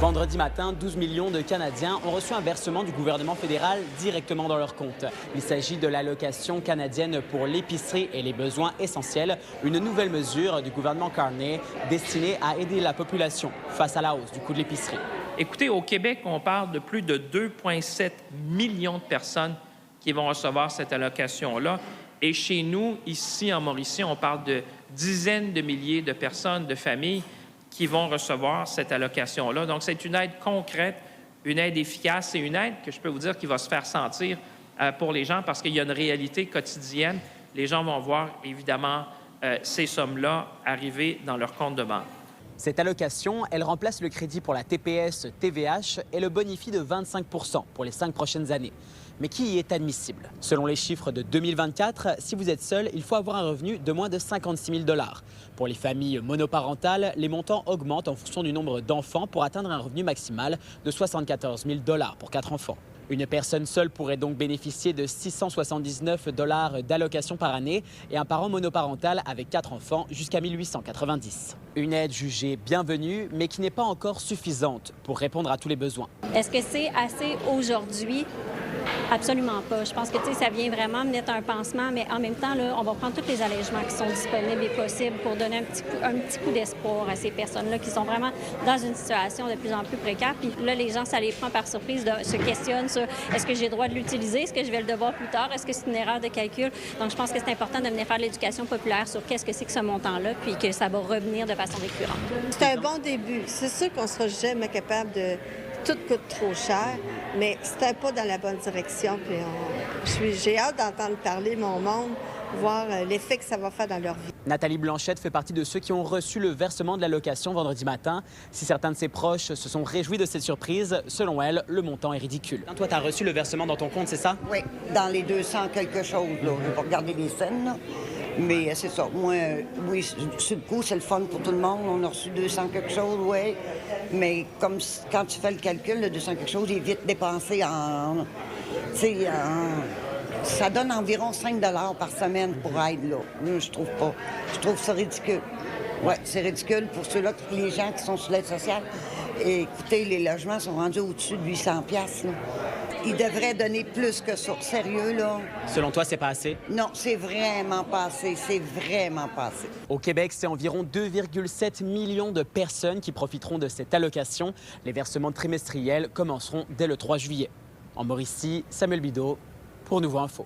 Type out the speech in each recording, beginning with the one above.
Vendredi matin, 12 millions de Canadiens ont reçu un versement du gouvernement fédéral directement dans leur compte. Il s'agit de l'allocation canadienne pour l'épicerie et les besoins essentiels, une nouvelle mesure du gouvernement Carney destinée à aider la population face à la hausse du coût de l'épicerie. Écoutez, au Québec, on parle de plus de 2,7 millions de personnes qui vont recevoir cette allocation-là. Et chez nous, ici en Mauricie, on parle de dizaines de milliers de personnes, de familles qui vont recevoir cette allocation-là. Donc, c'est une aide concrète, une aide efficace et une aide que je peux vous dire qui va se faire sentir pour les gens parce qu'il y a une réalité quotidienne. Les gens vont voir, évidemment, ces sommes-là arriver dans leur compte de banque. Cette allocation, elle remplace le crédit pour la TPS TVH et le bonifie de 25 % pour les 5 prochaines années. Mais qui y est admissible? Selon les chiffres de 2024, si vous êtes seul, il faut avoir un revenu de moins de 56 000 $. Pour les familles monoparentales, les montants augmentent en fonction du nombre d'enfants pour atteindre un revenu maximal de 74 000 $ pour 4 enfants. Une personne seule pourrait donc bénéficier de 679 $ d'allocation par année et un parent monoparental avec 4 enfants jusqu'à 1 890. Une aide jugée bienvenue, mais qui n'est pas encore suffisante pour répondre à tous les besoins. Est-ce que c'est assez aujourd'hui? Absolument pas. Je pense que ça vient vraiment mettre un pansement, mais en même temps, là, on va prendre tous les allègements qui sont disponibles et possibles pour donner un petit coup d'espoir à ces personnes-là qui sont vraiment dans une situation de plus en plus précaire. Puis là, les gens, ça les prend par surprise, se questionnent sur est-ce que j'ai le droit de l'utiliser, est-ce que je vais le devoir plus tard, est-ce que c'est une erreur de calcul. Donc, je pense que c'est important de venir faire de l'éducation populaire sur qu'est-ce que c'est que ce montant-là, puis que ça va revenir de façon récurrente. C'est un bon début. C'est sûr qu'on ne sera jamais capable de... Tout coûte trop cher, mais c'est un pas dans la bonne direction. Puis j'ai hâte d'entendre parler mon monde, voir l'effet que ça va faire dans leur vie. Nathalie Blanchette fait partie de ceux qui ont reçu le versement de l'allocation vendredi matin. Si certains de ses proches se sont réjouis de cette surprise, selon elle, le montant est ridicule. Toi, tu as reçu le versement dans ton compte, c'est ça? Oui, dans les 200 quelque chose. Je vais pas regarder les scènes, là. Mais c'est ça. Moi, oui, sur le coup, c'est le fun pour tout le monde. On a reçu 200 quelque chose, oui. Mais comme quand tu fais le calcul, le 200 quelque chose, il est vite dépensé en... Tu sais, ça donne environ 5 $ par semaine pour aide, là. Je trouve pas. Je trouve ça ridicule. Oui, c'est ridicule pour ceux-là, les gens qui sont sur l'aide sociale. Et écoutez, les logements sont rendus au-dessus de 800 $, là. Ils devraient donner plus que ça. Sérieux, là? Selon toi, c'est pas assez? Non, c'est vraiment pas assez. C'est vraiment pas assez. Au Québec, c'est environ 2,7 millions de personnes qui profiteront de cette allocation. Les versements trimestriels commenceront dès le 3 juillet. En Mauricie, Samuel Bideau pour Nouveau Info.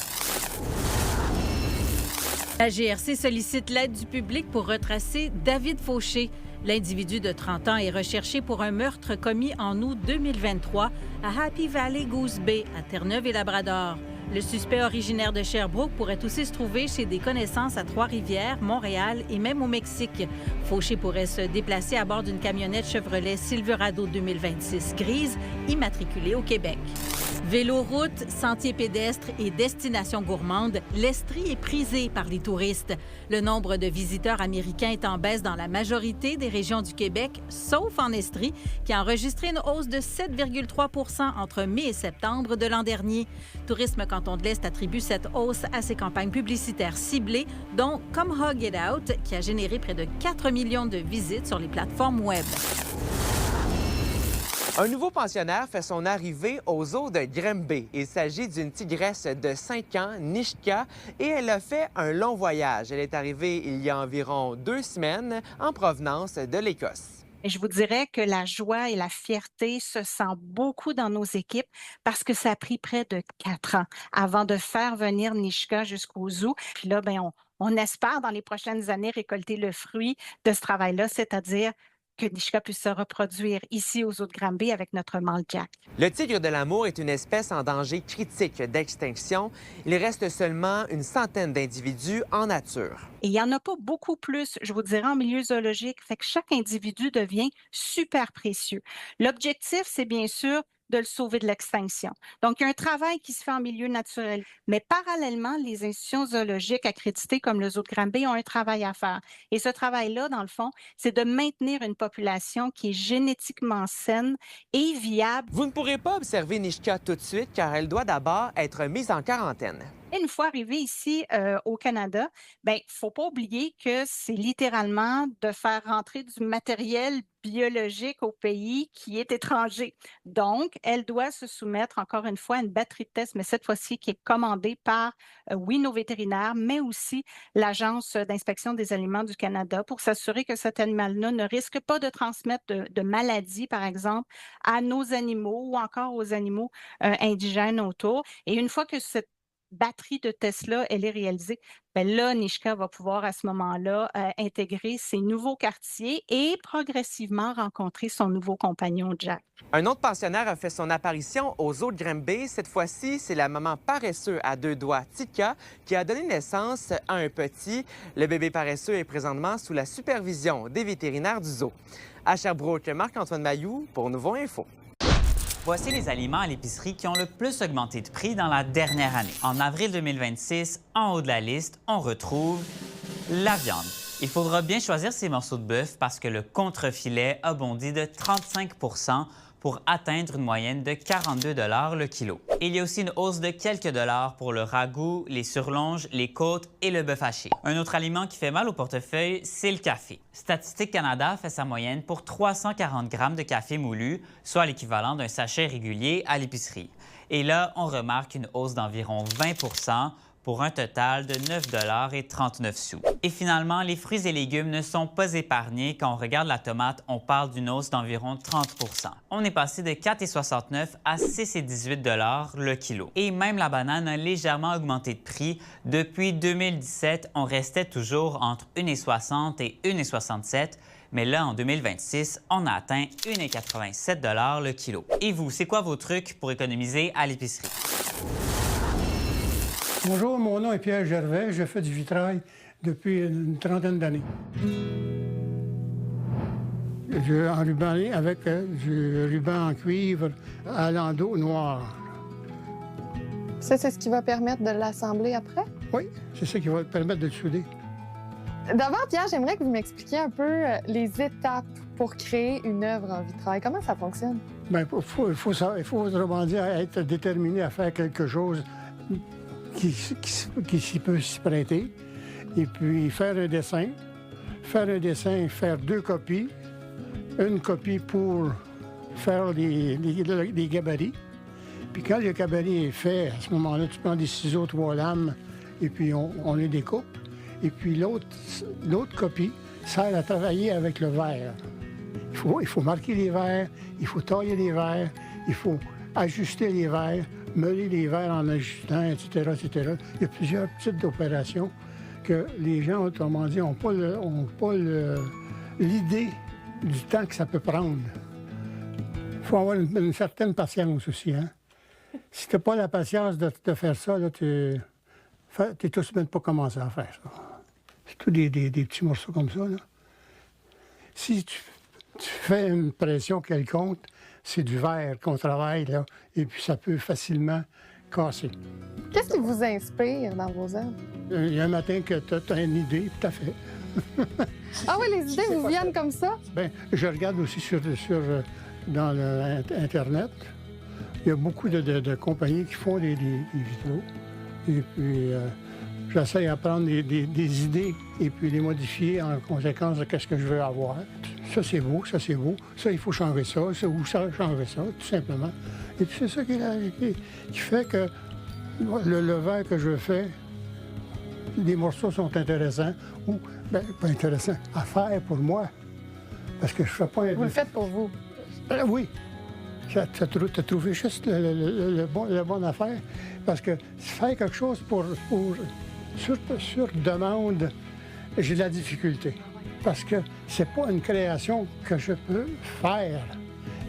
La GRC sollicite l'aide du public pour retracer David Fauché. L'individu de 30 ans est recherché pour un meurtre commis en août 2023 à Happy Valley Goose Bay, à Terre-Neuve-et-Labrador. Le suspect originaire de Sherbrooke pourrait aussi se trouver chez des connaissances à Trois-Rivières, Montréal et même au Mexique. Fauché pourrait se déplacer à bord d'une camionnette Chevrolet Silverado 2026 grise, immatriculée au Québec. Véloroute, sentiers pédestres et destinations gourmandes, l'Estrie est prisée par les touristes. Le nombre de visiteurs américains est en baisse dans la majorité des régions du Québec, sauf en Estrie, qui a enregistré une hausse de 7,3 % entre mai et septembre de l'an dernier. Tourisme Canton de l'Est attribue cette hausse à ses campagnes publicitaires ciblées, dont Come Hug It Out, qui a généré près de 4 millions de visites sur les plateformes web. Un nouveau pensionnaire fait son arrivée aux eaux de Grimby. Il s'agit d'une tigresse de 5 ans, Nishka, et elle a fait un long voyage. Elle est arrivée il y a environ 2 semaines en provenance de l'Écosse. Et je vous dirais que la joie et la fierté se sentent beaucoup dans nos équipes parce que ça a pris près de 4 ans avant de faire venir Nishka jusqu'au zoo. Puis là, on espère dans les prochaines années récolter le fruit de ce travail-là, c'est-à-dire que Nishka puisse se reproduire ici aux eaux de Granby avec notre mâle Jack. Le tigre de l'amour est une espèce en danger critique d'extinction. Il reste seulement une centaine d'individus en nature. Et il n'y en a pas beaucoup plus, je vous dirais, en milieu zoologique. Fait que chaque individu devient super précieux. L'objectif, c'est bien sûr de le sauver de l'extinction. Donc, il y a un travail qui se fait en milieu naturel. Mais parallèlement, les institutions zoologiques accréditées comme le Zoo de Granby ont un travail à faire. Et ce travail-là, dans le fond, c'est de maintenir une population qui est génétiquement saine et viable. Vous ne pourrez pas observer Nishka tout de suite car elle doit d'abord être mise en quarantaine. Et une fois arrivé ici au Canada, bien, il ne faut pas oublier que c'est littéralement de faire rentrer du matériel biologique au pays qui est étranger. Donc, elle doit se soumettre encore une fois à une batterie de tests, mais cette fois-ci qui est commandée par, oui, nos vétérinaires, mais aussi l'Agence d'inspection des aliments du Canada pour s'assurer que cet animal-là ne risque pas de transmettre de maladies, par exemple, à nos animaux ou encore aux animaux indigènes autour. Et une fois que cette batterie de Tesla, elle est réalisée, bien là, Nishka va pouvoir à ce moment-là intégrer ses nouveaux quartiers et progressivement rencontrer son nouveau compagnon, Jack. Un autre pensionnaire a fait son apparition aux eaux de Granby. Cette fois-ci, c'est la maman paresseux à 2 doigts, Tika, qui a donné naissance à un petit. Le bébé paresseux est présentement sous la supervision des vétérinaires du zoo. À Sherbrooke, Marc-Antoine Mailloux pour Nouveau Info. Voici les aliments à l'épicerie qui ont le plus augmenté de prix dans la dernière année. En avril 2026, en haut de la liste, on retrouve la viande. Il faudra bien choisir ses morceaux de bœuf parce que le contrefilet a bondi de 35 pour atteindre une moyenne de 42 $ le kilo. Il y a aussi une hausse de quelques dollars pour le ragoût, les surlonges, les côtes et le bœuf haché. Un autre aliment qui fait mal au portefeuille, c'est le café. Statistique Canada fait sa moyenne pour 340 grammes de café moulu, soit l'équivalent d'un sachet régulier à l'épicerie. Et là, on remarque une hausse d'environ 20 pour un total de 9,39 $. Et finalement, les fruits et légumes ne sont pas épargnés. Quand on regarde la tomate, on parle d'une hausse d'environ 30 On est passé de 4,69 à 6,18 $ le kilo. Et même la banane a légèrement augmenté de prix. Depuis 2017, on restait toujours entre 1,60 et 1,67 $. Mais là, en 2026, on a atteint 1,87 $ le kilo. Et vous, c'est quoi vos trucs pour économiser à l'épicerie? Bonjour, mon nom est Pierre Gervais. Je fais du vitrail depuis une trentaine d'années. Je enrubanné avec du ruban en cuivre à l'endos noir. Ça, c'est ce qui va permettre de l'assembler après? Oui, c'est ça qui va permettre de le souder. D'abord, Pierre, j'aimerais que vous m'expliquiez un peu les étapes pour créer une œuvre en vitrail. Comment ça fonctionne? Bien, il faut autrement dire, être déterminé à faire quelque chose qui peut s'y prêter, et puis faire un dessin, faire 2 copies, une copie pour faire les gabarits. Puis quand le gabarit est fait, à ce moment-là, tu prends des ciseaux 3 lames, et puis on les découpe. Et puis l'autre copie sert à travailler avec le verre. Il faut marquer les verres, il faut tailler les verres, il faut ajuster les verres, meuler les verres en ajustant, etc., etc. Il y a plusieurs types d'opérations que les gens, autrement dit, n'ont pas l'idée du temps que ça peut prendre. Il faut avoir une certaine patience aussi. Hein? Si tu n'as pas la patience de faire ça, tu n'es tout de même pas commencé à faire ça. C'est tous des petits morceaux comme ça. Là. Si tu fais une pression quelconque, c'est du verre qu'on travaille, là, et puis ça peut facilement casser. Qu'est-ce qui vous inspire dans vos œuvres? Il y a un matin que tu as une idée, tout à fait. Ah oui, les idées vous viennent comme ça? Bien, je regarde aussi dans Internet. Il y a beaucoup de compagnies qui font des vitraux. Et puis, j'essaie à prendre des idées et puis les modifier en conséquence de ce que je veux avoir. Ça, c'est beau, ça, c'est beau. Ça, il faut changer ça, ou ça, changer ça, tout simplement. Et puis, c'est ça qui fait que le verre que je fais, les morceaux sont intéressants, ou, bien, pas intéressants, à faire pour moi. Parce que je ne fais pas... Vous le faites pour vous? Oui. Tu as trouvé juste la bonne affaire. Parce que faire quelque chose sur demande, j'ai de la difficulté. Parce que c'est pas une création que je peux faire,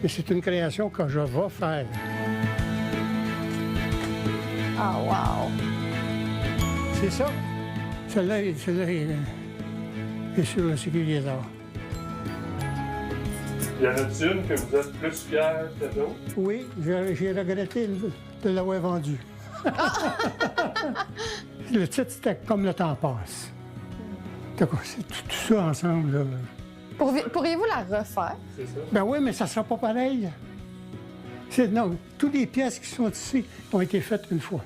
mais c'est une création que je vais faire. Ah, wow! C'est ça. Celle-là est sur le circuit des arts. Y en a-t-il une que vous êtes plus fier que d'autres? Oui, j'ai regretté de l'avoir vendue. Le titre, c'était « Comme le temps passe ». C'est tout ça ensemble. Là. Pourriez-vous la refaire? C'est ça. Ben oui, mais ça ne sera pas pareil. Non, toutes les pièces qui sont ici ont été faites une fois.